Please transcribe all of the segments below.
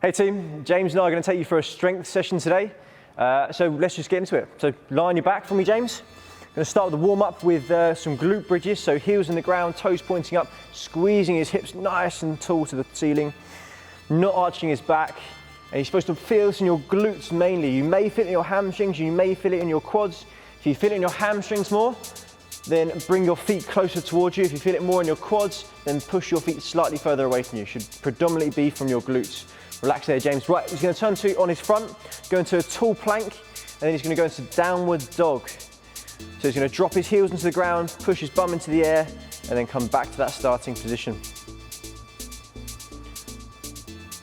Hey team, James and I are going to take you for a strength session today. So let's just get into it. So lie on your back for me, James. I'm going to start with the warm up with some glute bridges. So heels in the ground, toes pointing up, squeezing his hips nice and tall to the ceiling, not arching his back. And you're supposed to feel this in your glutes mainly. You may feel it in your hamstrings, you may feel it in your quads. If you feel it in your hamstrings more, then bring your feet closer towards you. If you feel it more in your quads, then push your feet slightly further away from you. Should predominantly be from your glutes. Relax there, James. Right, he's going to turn to on his front, go into a tall plank, and then he's going to go into downward dog. So he's going to drop his heels into the ground, push his bum into the air, and then come back to that starting position.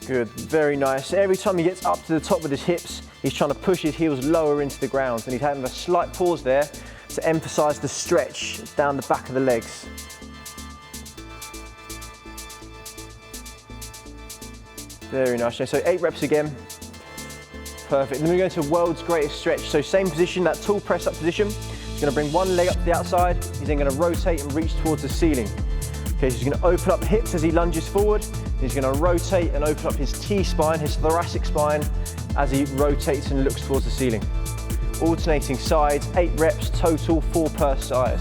Good, very nice. Every time he gets up to the top with his hips, he's trying to push his heels lower into the ground, and he's having a slight pause there to emphasize the stretch down the back of the legs. Very nice. So 8 reps again. Perfect. Then we go into world's greatest stretch. So same position, that tall press up position. He's going to bring one leg up to the outside. He's then going to rotate and reach towards the ceiling. Okay, so he's going to open up the hips as he lunges forward. He's going to rotate and open up his T-spine, his thoracic spine, as he rotates and looks towards the ceiling. Alternating sides, 8 reps total, 4 per side.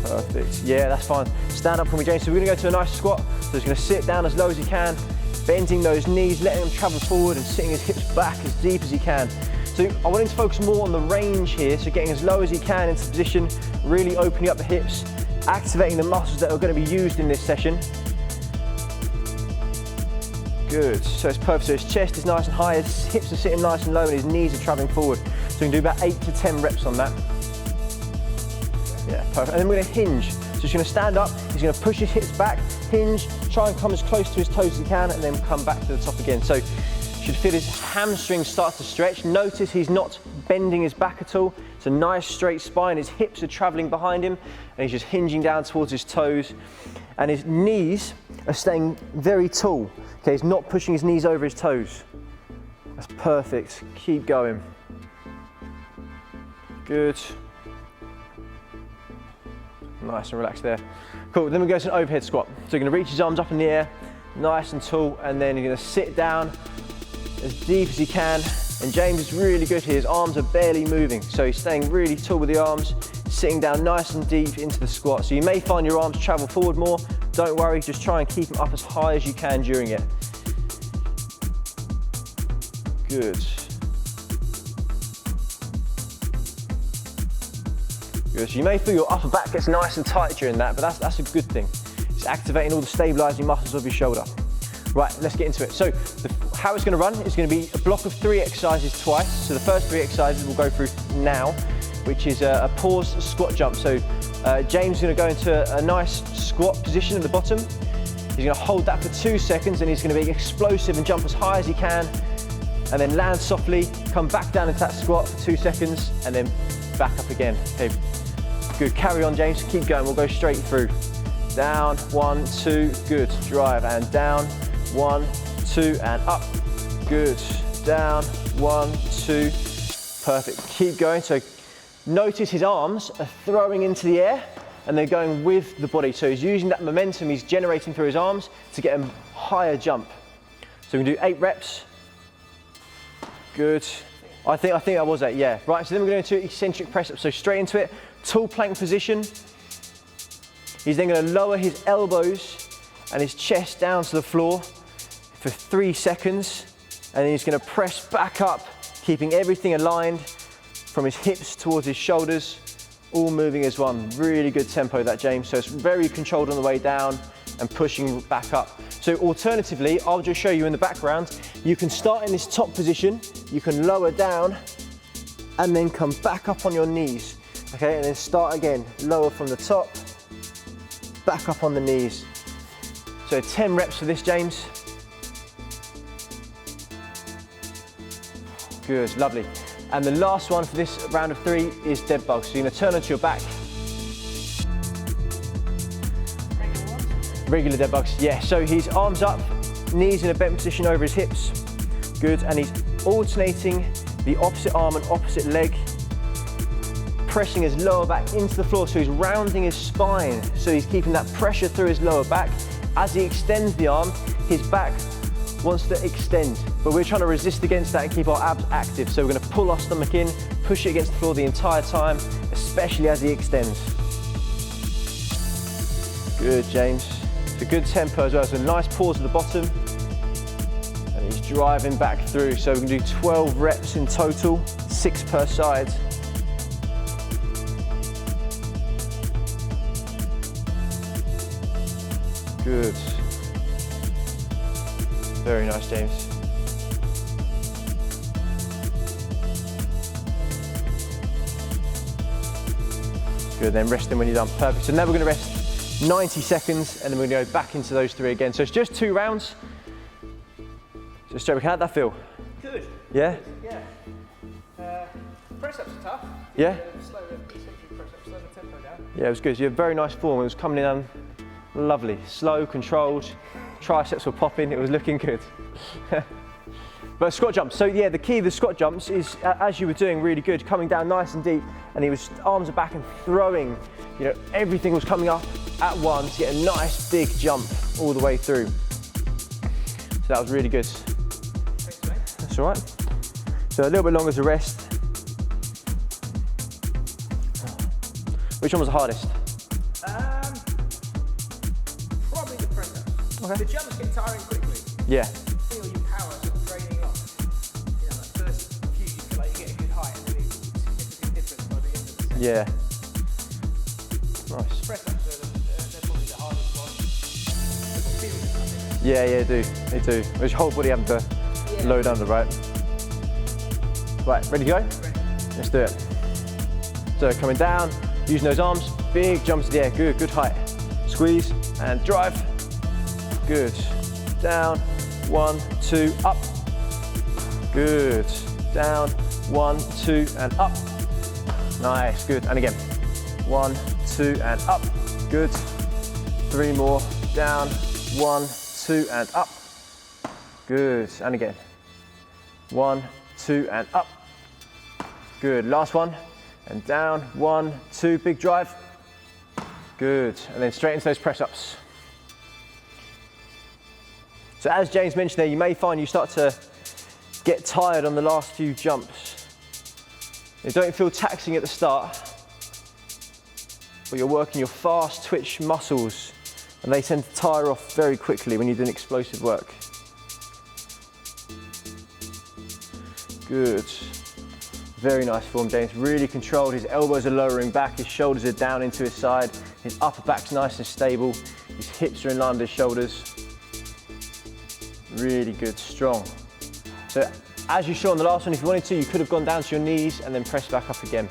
Perfect, yeah, that's fine. Stand up for me, James. So we're gonna go to a nice squat. So he's gonna sit down as low as he can, bending those knees, letting him travel forward and sitting his hips back as deep as he can. So I want him to focus more on the range here, so getting as low as he can into position, really opening up the hips, activating the muscles that are gonna be used in this session. Good, so it's perfect. So his chest is nice and high, his hips are sitting nice and low, and his knees are traveling forward. So we can do about 8 to 10 reps on that. Yeah, perfect. And then we're going to hinge. So he's going to stand up, he's going to push his hips back, hinge, try and come as close to his toes as he can, and then come back to the top again. So you should feel his hamstrings start to stretch. Notice he's not bending his back at all. It's a nice straight spine. His hips are traveling behind him, and he's just hinging down towards his toes. And his knees are staying very tall. Okay, he's not pushing his knees over his toes. That's perfect. Keep going. Good. Nice and relaxed there. Cool, then we go to an overhead squat. So you're gonna reach his arms up in the air, nice and tall, and then you're gonna sit down as deep as he can. And James is really good here, his arms are barely moving. So he's staying really tall with the arms, sitting down nice and deep into the squat. So you may find your arms travel forward more. Don't worry, just try and keep them up as high as you can during it. Good. So you may feel your upper back gets nice and tight during that, but that's a good thing. It's activating all the stabilizing muscles of your shoulder. Right, let's get into it. So how it's going to run is going to be a block of 3 exercises twice. So the first 3 exercises we'll go through now, which is a pause squat jump. So James is going to go into a nice squat position at the bottom. He's going to hold that for 2 seconds, and he's going to be explosive and jump as high as he can, and then land softly, come back down into that squat for 2 seconds, and then back up again. Okay. Good, carry on, James, keep going, we'll go straight through. Down, 1, 2, good, drive, and down, 1, 2, and up, good, down, 1, 2, perfect, keep going. So notice his arms are throwing into the air, and they're going with the body. So he's using that momentum he's generating through his arms to get a higher jump. So we can do 8 reps, good. I think that was 8, yeah. Right, so then we're going to do eccentric press up, so straight into it. Tall plank position. He's then going to lower his elbows and his chest down to the floor for 3 seconds, and then he's going to press back up, keeping everything aligned from his hips towards his shoulders, all moving as one. Really good tempo that, James. So it's very controlled on the way down and pushing back up. So alternatively, I'll just show you in the background, you can start in this top position, you can lower down and then come back up on your knees. Okay, and then start again, lower from the top, back up on the knees. So 10 reps for this, James. Good, lovely. And the last one for this round of 3 is dead bugs. So you're gonna turn onto your back. Regular dead bugs, yeah. So his arms up, knees in a bent position over his hips. Good, and he's alternating the opposite arm and opposite leg, pressing his lower back into the floor, so he's rounding his spine, so he's keeping that pressure through his lower back. As he extends the arm, his back wants to extend, but we're trying to resist against that and keep our abs active. So we're going to pull our stomach in, push it against the floor the entire time, especially as he extends. Good, James. It's a good tempo as well, so a nice pause at the bottom. And he's driving back through, so we can do 12 reps in total, 6 per side. Good. Very nice, James. Good, then resting when you're done. Perfect. So now we're going to rest 90 seconds and then we're going to go back into those 3 again. So it's just 2 rounds. So straight, how'd that feel? Good. Yeah? Good, yeah. Press-ups are tough. Yeah? Slow press-ups, slow the tempo down. Yeah, it was good. You had very nice form. It was coming in lovely. Slow, controlled. Triceps were popping. It was looking good. But squat jumps. So yeah, the key of the squat jumps is, as you were doing really good, coming down nice and deep, and he was arms are back and throwing, you know, everything was coming up at once to get a nice big jump all the way through. So that was really good. Thanks, mate. That's all right. So a little bit longer to rest. Which one was the hardest? Probably the press-ups. Okay. The jumps get tiring quickly. Yeah. Feel your power sort of draining off. You know, like first few you feel like you get a good height and then it's significant difference by the end of the set. Yeah. Nice. Press-ups they're probably the hardest ones. Yeah, yeah, they do. It's your whole body having to load under, right? Right, ready to go? Ready. Let's do it. So coming down, using those arms, big jumps to the air, good height. Squeeze and drive. Good. Down, 1, 2, up. Good. Down, 1, 2, and up. Nice, good. And again. 1, 2, and up. Good. 3 more. Down, 1, 2, and up. Good. And again. 1, 2, and up. Good. Last one. And down, 1, 2, big drive. Good. And then straight into those press-ups. So as James mentioned there, you may find you start to get tired on the last few jumps. They don't feel taxing at the start, but you're working your fast twitch muscles and they tend to tire off very quickly when you're doing explosive work. Good. Very nice form, James. Really controlled. His elbows are lowering back, his shoulders are down into his side, his upper back's nice and stable, his hips are in line with his shoulders. Really good, strong. So as you saw on the last one, if you wanted to, you could have gone down to your knees and then pressed back up again.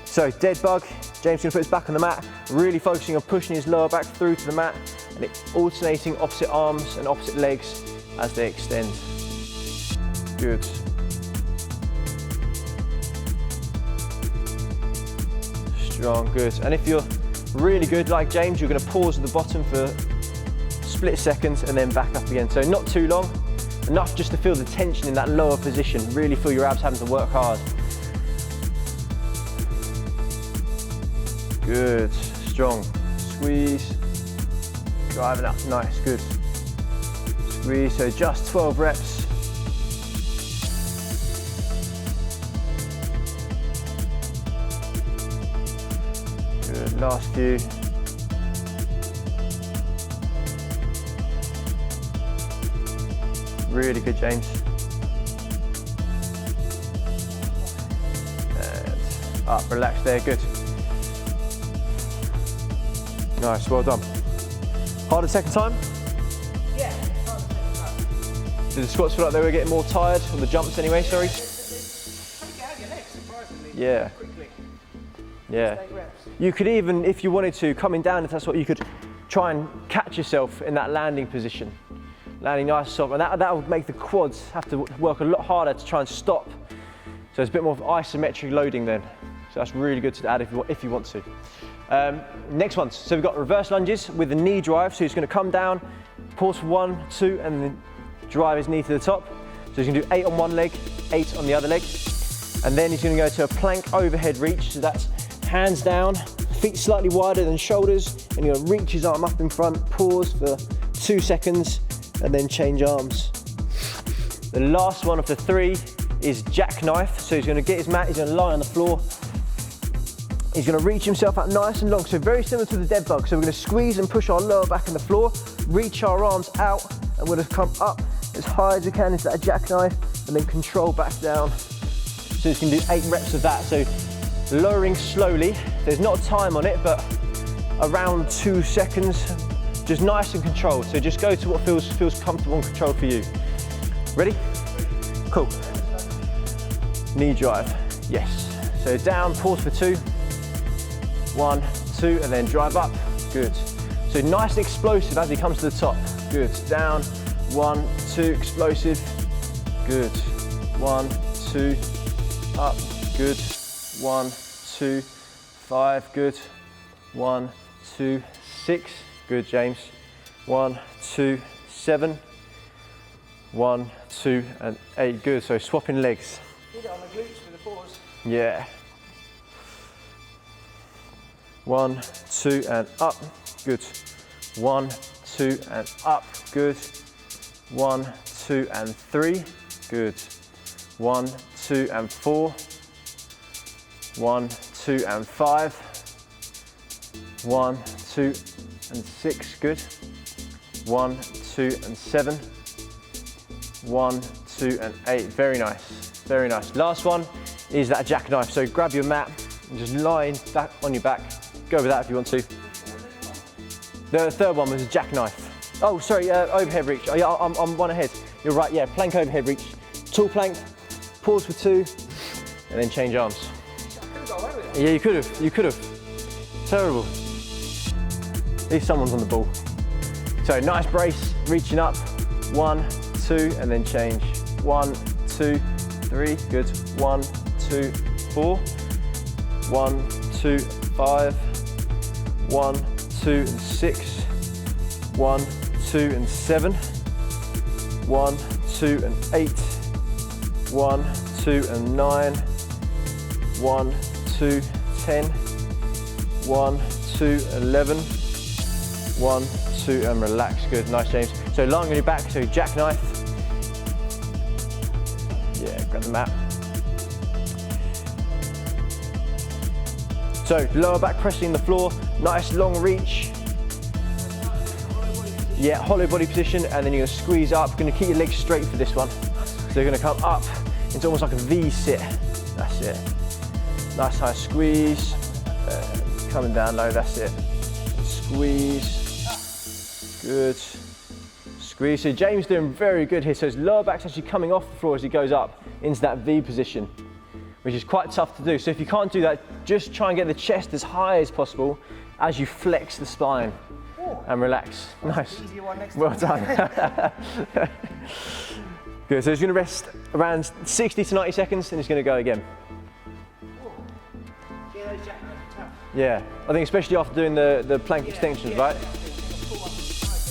So dead bug, James is going to put his back on the mat, really focusing on pushing his lower back through to the mat and alternating opposite arms and opposite legs as they extend. Good. Strong, good. And if you're really good like James, you're going to pause at the bottom for split seconds and then back up again. So not too long, enough just to feel the tension in that lower position, really feel your abs having to work hard. Good, strong. Squeeze, driving up, nice, good. Squeeze, so just 12 reps. Good, last few. Really good, James. And up, relax there, good. Nice, well done. Harder second time? Yeah, harder second time. Did the squats feel like they were getting more tired on the jumps anyway, sorry? Take it out of your legs, surprisingly. Yeah. Quickly. Yeah. Stay reps. You could even, if you wanted to, coming down, if that's what you could, try and catch yourself in that landing position. Landing nice and soft, and that would make the quads have to work a lot harder to try and stop. So it's a bit more of isometric loading then. So that's really good to add if you want to. Next one, so we've got reverse lunges with the knee drive. So he's going to come down, pause for 1, 2, and then drive his knee to the top. So he's going to do 8 on one leg, 8 on the other leg. And then he's gonna go to a plank overhead reach. So that's hands down, feet slightly wider than shoulders, and you're gonna reach his arm up in front, pause for 2 seconds, and then change arms. The last one of the 3 is jackknife. So he's gonna get his mat, he's gonna lie on the floor. He's gonna reach himself out nice and long, so very similar to the dead bug. So we're gonna squeeze and push our lower back in the floor, reach our arms out, and we're gonna come up as high as we can into that jackknife, and then control back down. So he's gonna do 8 reps of that. So lowering slowly, there's not a time on it, but around 2 seconds, just nice and controlled. So just go to what feels comfortable and controlled for you. Ready? Cool. Knee drive, yes. So down, pause for 2. 1, 2, and then drive up, good. So nice and explosive as he comes to the top, good. Down, 1, 2, explosive, good. 1, 2, up, good. 1, 2, 5, good. 1, 2, 6, good, James. 1, 2, 7. 1, 2, and 8, good. So swapping legs. Did it on the glutes with the pause. Yeah. 1, 2, and up, good. 1, 2, and up, good. 1, 2, and 3, good. 1, 2, and 4. 1, 2, and 5. 1, 2, and 6, good. 1, 2, and 7. 1, 2, and 8, very nice, very nice. Last one is that jackknife. So grab your mat and just lie back on your back. Go with that if you want to. The third one was a jackknife. Oh, sorry, overhead reach. Oh, yeah, I'm one ahead. You're right, yeah, plank overhead reach. Tall plank, pause for 2, and then change arms. I could have got away with it. Yeah, you could have. Terrible. At least someone's on the ball. So nice brace, reaching up. 1, 2, and then change. 1, 2, 3, good. 1, 2, 4. 1, 2, 5. 1, 2, and 6. 1, 2, and 7. 1, 2, and 8. 1, 2, and 9. 1, 2, 10. 1, 2, 11. 1, 2, and relax. Good, nice, James. So lying on your back, so jackknife. Yeah, grab the mat. So lower back pressing the floor, nice long reach. Yeah, hollow body position, and then you're gonna squeeze up. You're gonna keep your legs straight for this one. So you're gonna come up into almost like a V sit. That's it. Nice high squeeze. Coming down low, that's it. Squeeze. Good. Squeeze. So James doing very good here. So his lower back's actually coming off the floor as he goes up into that V position, which is quite tough to do. So if you can't do that, just try and get the chest as high as possible as you flex the spine and relax. Nice. Well done. Good. So he's going to rest around 60 to 90 seconds, and he's going to go again. Yeah, I think especially after doing the plank extensions, right?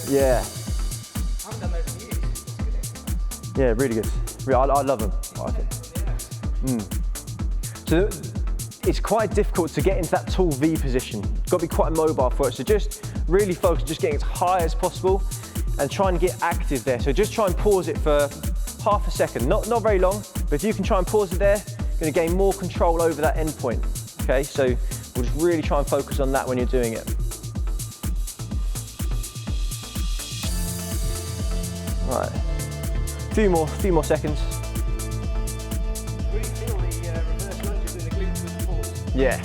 Yeah. I haven't done those in years. It's good exercise. Yeah, really good. I love them. I think. So it's quite difficult to get into that tall V position. You've got to be quite mobile for it. So just really focus, just getting as high as possible and try and get active there. So just try and pause it for half a second. Not very long, but if you can try and pause it there, you're going to gain more control over that end point. Okay, so we'll just really try and focus on that when you're doing it. Right, few more seconds. Really feel the reverse lunges in the glutes with the pause. Yeah.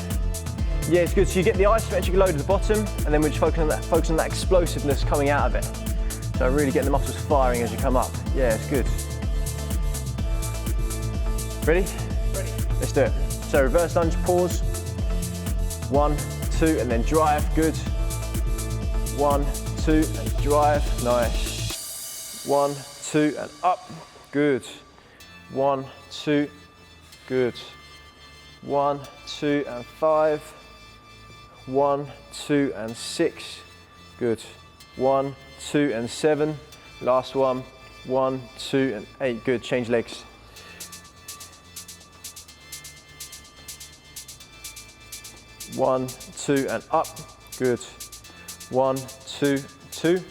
Yeah, it's good. So you get the isometric load at the bottom, and then we're just focus on that explosiveness coming out of it. So really getting the muscles firing as you come up. Yeah, it's good. Ready? Ready. Let's do it. So reverse lunge, pause. 1, 2, and then drive. Good. 1, 2, and drive. Nice. 1, 2, and up. Good. 1, 2. Good. 1, 2, and 5. 1, 2, and 6. Good. 1, 2, and 7. Last one. 1, 2, and 8. Good. Change legs. 1, 2, and up. Good. 1, 2, 2.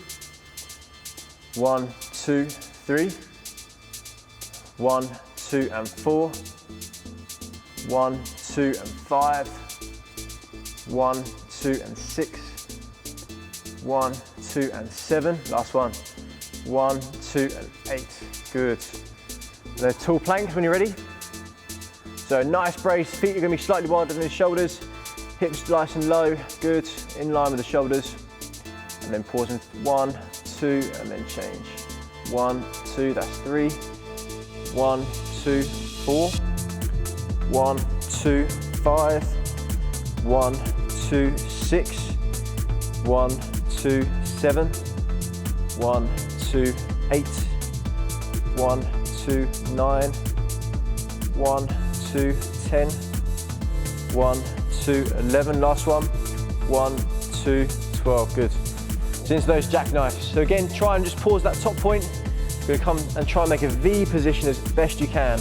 1, 2, 3. 1, 2, and 4. 1, 2, and 5. 1, 2, and 6. 1, 2, and 7. Last one. 1, 2, and 8. Good. They're tall planks when you're ready. So nice brace. Feet are going to be slightly wider than the shoulders. Hips nice and low. Good. In line with the shoulders. And then pausing. 1, 2, and then change. 1, 2. That's 3. 1, 2, 4. 1, 2, 5. 1, 2, 6. 1, 2, 7. 1, 2, 8. 1, 2, 9. 1, 2, 10. 1, 2, 11. Last one. 1, 2, 12. Good. So into those jackknives. So again, try and just pause that top point. You're going to come and try and make a V position as best you can.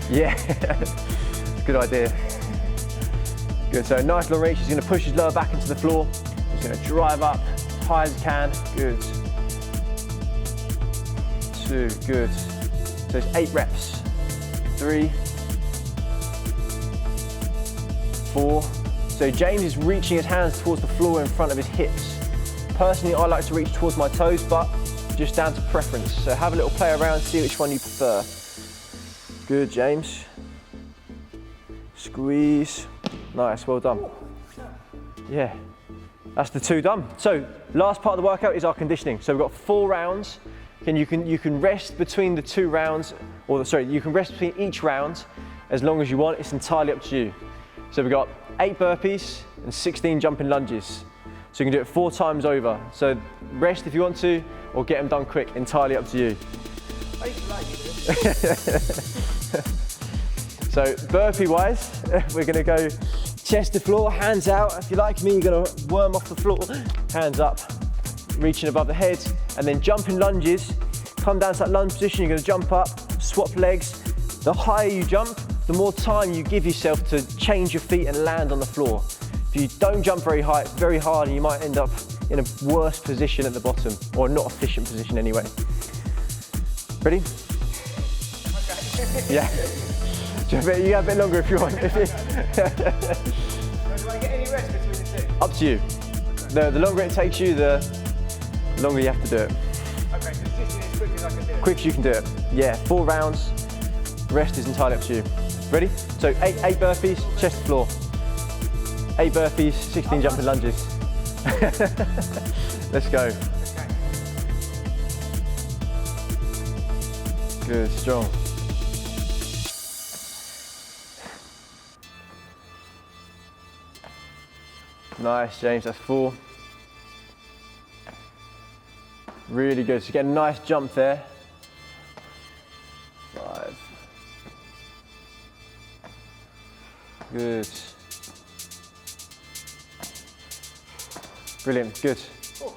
Yeah, good idea. Good, so nice long reach. He's going to push his lower back into the floor. He's going to drive up as high as he can. Good. 2, good. So it's 8 reps. 3, 4. So James is reaching his hands towards the floor in front of his hips. Personally, I like to reach towards my toes, but just down to preference. So have a little play around, see which one you prefer. Good, James. Squeeze. Nice, well done. Yeah, that's the 2 done. So last part of the workout is our conditioning. So we've got 4 rounds. And you can rest between the 2 rounds, or sorry, you can rest between each round as long as you want. It's entirely up to you. So we've got 8 burpees and 16 jumping lunges. So you can do it 4 times over. So rest if you want to, or get them done quick, entirely up to you. I used to like it. So burpee wise, we're gonna go chest to floor, hands out. If you're like me, you're gonna worm off the floor, hands up, reaching above the head, and then jumping lunges. Come down to that lunge position, you're gonna jump up, swap legs. The higher you jump, the more time you give yourself to change your feet and land on the floor. If you don't jump very high, it's very hard and you might end up in a worse position at the bottom, or not efficient position anyway. Ready? Okay. Yeah. You have a bit longer if you want. Do I get any rest between the 2? Up to you. The longer it takes you, the longer you have to do it. Okay, so it's just as quick as I can do it. Quick as you can do it. Yeah, 4 rounds. The rest is entirely up to you. Ready? So 8 burpees, chest to floor. 8 burpees, 16 jumping lunges. Let's go. Okay. Good, strong. Nice, James, that's 4. Really good, so you get a nice jump there. 5. Good. Brilliant, good. Oh.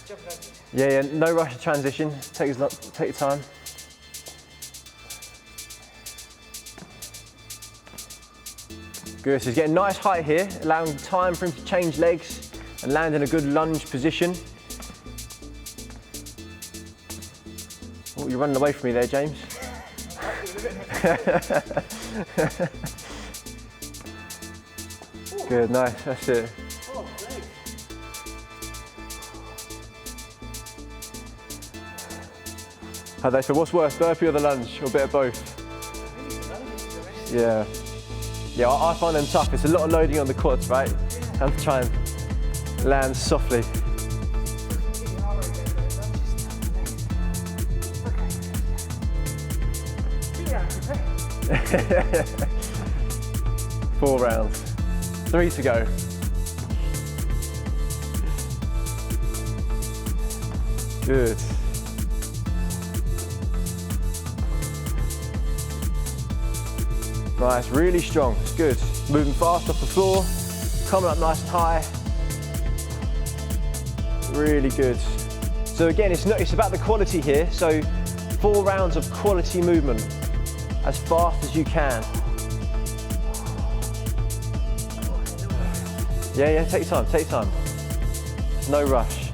Jump over. Yeah, no rush to transition, take your time. Good, so he's getting nice height here, allowing time for him to change legs and land in a good lunge position. Oh, you're running away from me there, James. Good, nice, that's it. Oh, great. How'd they feel? What's worse, burpee or the lunge, or a bit of both? Yeah. Yeah, I find them tough. It's a lot of loading on the quads, right? I have to try and land softly. 4 rounds. 3 to go. Good. Nice, really strong, it's good. Moving fast off the floor, coming up nice and high. Really good. So again, it's about the quality here. So 4 rounds of quality movement as fast as you can. Yeah, take time, take time. There's no rush.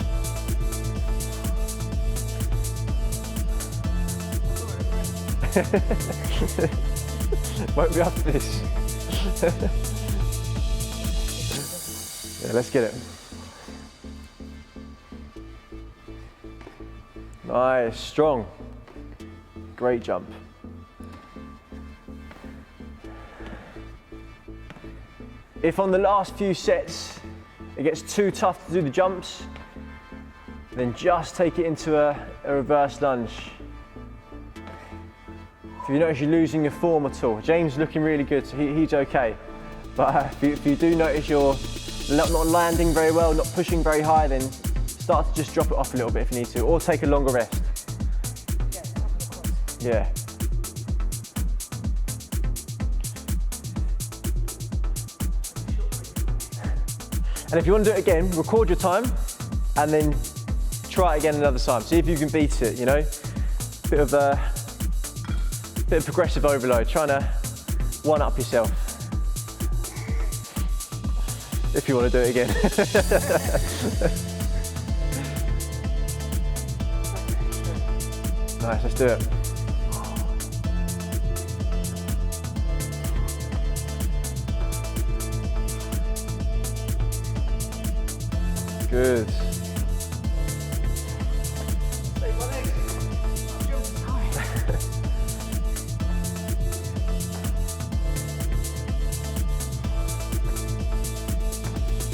Won't be after this. Yeah, let's get it. Nice, strong. Great jump. If on the last few sets it gets too tough to do the jumps, then just take it into a reverse lunge. If you notice you're losing your form at all, James is looking really good, so he's okay. But if you do notice you're not landing very well, not pushing very high, then start to just drop it off a little bit if you need to, or take a longer rest. Yeah. And if you want to do it again, record your time and then try it again another time. See if you can beat it, you know? Bit of progressive overload, trying to one-up yourself. If you want to do it again. Nice, let's do it. Good.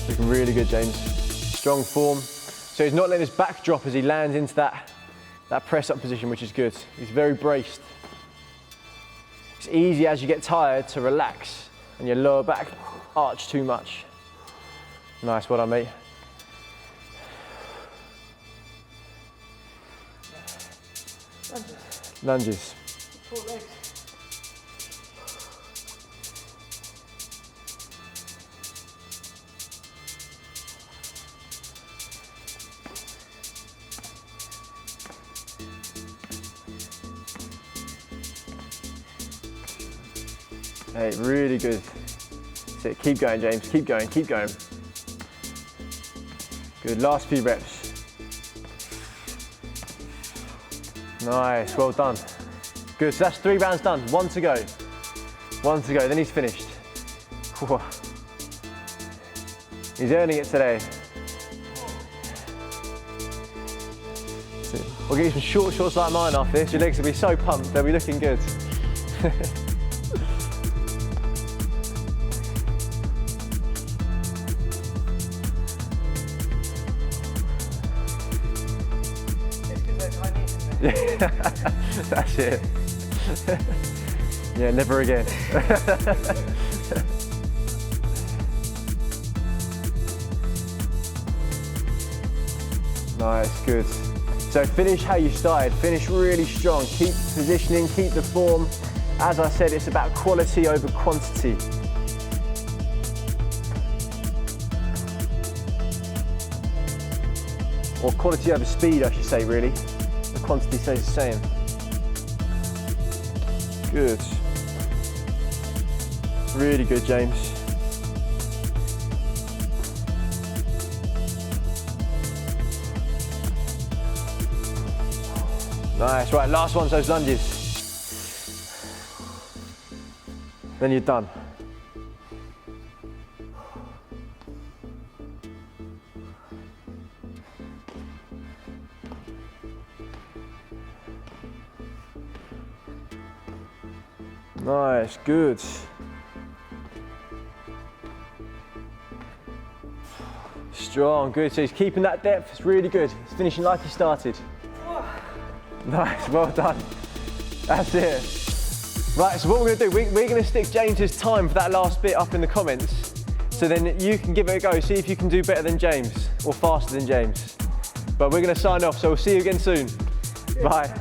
Looking really good, James. Strong form. So he's not letting his back drop as he lands into that press-up position, which is good. He's very braced. It's easy as you get tired to relax and your lower back arch too much. Nice, well done, mate. Lunges. 4 legs. Hey, really good. That's it. Keep going, James. Keep going, keep going. Good, last few reps. Nice, well done. Good, so that's 3 rounds done. 1 to go. 1 to go, then he's finished. Whew. He's earning it today. We'll get you some short shorts like mine after this. Your legs will be so pumped, they'll be looking good. That's it. Yeah, never again. Nice, good. So finish how you started, finish really strong. Keep positioning, keep the form. As I said, it's about quality over quantity. Or quality over speed, I should say, really. The quantity stays the same. Good. Really good, James. Nice, right, last one's those lunges. Then you're done. Nice, good. Strong, good. So he's keeping that depth, it's really good. He's finishing like he started. Nice, well done. That's it. Right, so what we're going to do, we're going to stick James's time for that last bit up in the comments, so then you can give it a go, see if you can do better than James, or faster than James. But we're going to sign off, so we'll see you again soon. Bye.